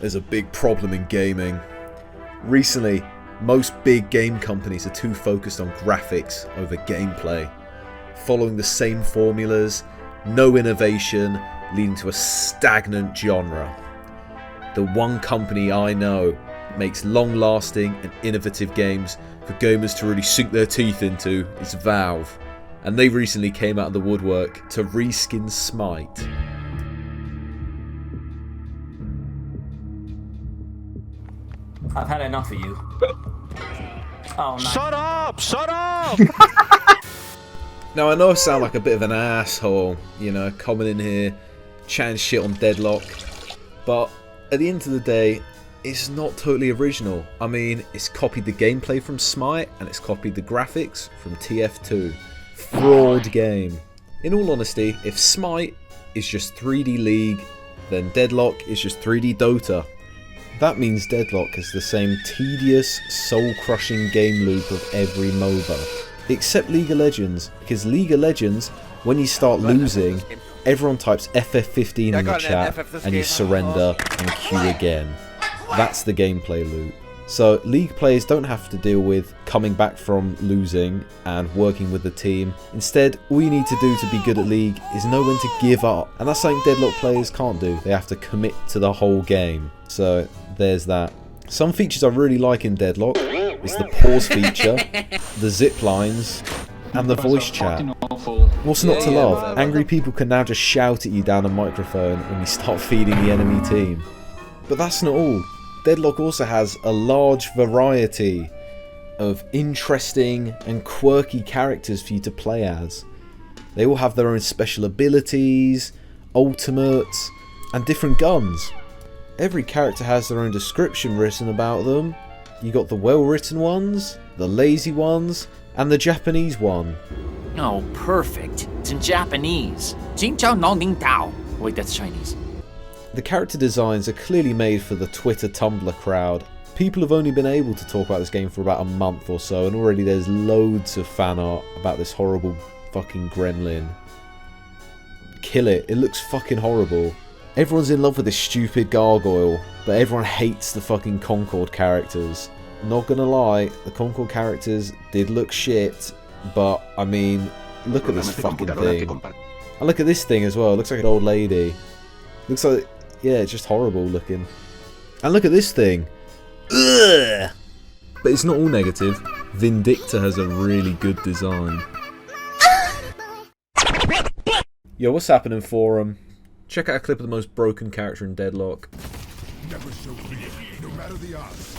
There's a big problem in gaming. Recently, most big game companies are too focused on graphics over gameplay, following the same formulas, no innovation, leading to a stagnant genre. The one company I know makes long-lasting and innovative games for gamers to really sink their teeth into is Valve, and they recently came out of the woodwork to reskin Smite. I've had enough of you. Oh, nice. Shut up! Shut up! Now I know I sound like a bit of an asshole, you know, coming in here, chatting shit on Deadlock, but at the end of the day, it's not totally original. I mean, it's copied the gameplay from Smite, and it's copied the graphics from TF2. Fraud game. In all honesty, if Smite is just 3D League, then Deadlock is just 3D Dota. That means Deadlock has the same tedious, soul-crushing game loop of every MOBA. Except League of Legends, because League of Legends, when you start losing, everyone types FF15 in the chat, and you surrender and queue again. That's the gameplay loop. So League players don't have to deal with coming back from losing and working with the team. Instead, all you need to do to be good at League is know when to give up. And that's something Deadlock players can't do. They have to commit to the whole game. So there's that. Some features I really like in Deadlock is the pause feature, the zip lines, and the voice chat. What's not to love? Angry people can now just shout at you down a microphone when you start feeding the enemy team. But that's not all. Deadlock also has a large variety of interesting and quirky characters for you to play as. They all have their own special abilities, ultimates, and different guns. Every character has their own description written about them. You got the well-written ones, the lazy ones, and the Japanese one. Oh, perfect. It's in Japanese. Jinjiao no ning dao. Wait, that's Chinese. The character designs are clearly made for the Twitter Tumblr crowd. People have only been able to talk about this game for about a month or so, and already there's loads of fan art about this horrible fucking gremlin. Kill it, it looks fucking horrible. Everyone's in love with this stupid gargoyle, but everyone hates the fucking Concord characters. Not gonna lie, the Concord characters did look shit, but I mean, look at this fucking thing. And look at this thing as well, it looks like an old lady. Looks like, yeah, it's just horrible looking. And look at this thing. Ugh! But it's not all negative. Vindicta has a really good design. Yo, what's happening, forum? Check out a clip of the most broken character in Deadlock. Never show fear, no matter the odds.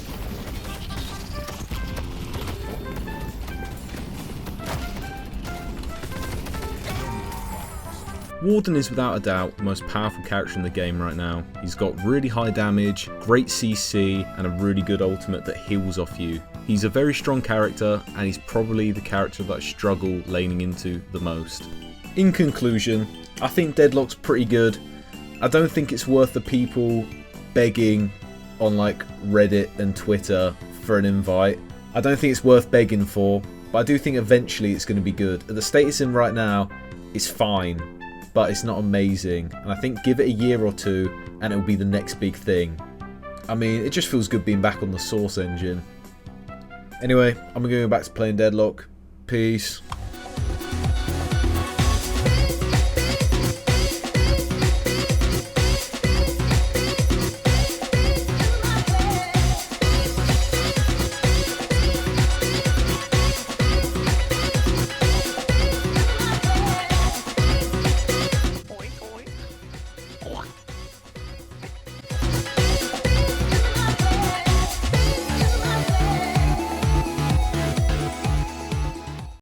Warden is without a doubt the most powerful character in the game right now. He's got really high damage, great CC, and a really good ultimate that heals off you. He's a very strong character, and he's probably the character that I struggle laning into the most. In conclusion, I think Deadlock's pretty good. I don't think it's worth the people begging on like Reddit and Twitter for an invite. I don't think it's worth begging for, but I do think eventually it's going to be good. At the state it's in right now, it's fine, but it's not amazing, and I think give it a year or two and it'll be the next big thing. I mean, it just feels good being back on the Source engine. Anyway, I'm going to go back to playing Deadlock. Peace.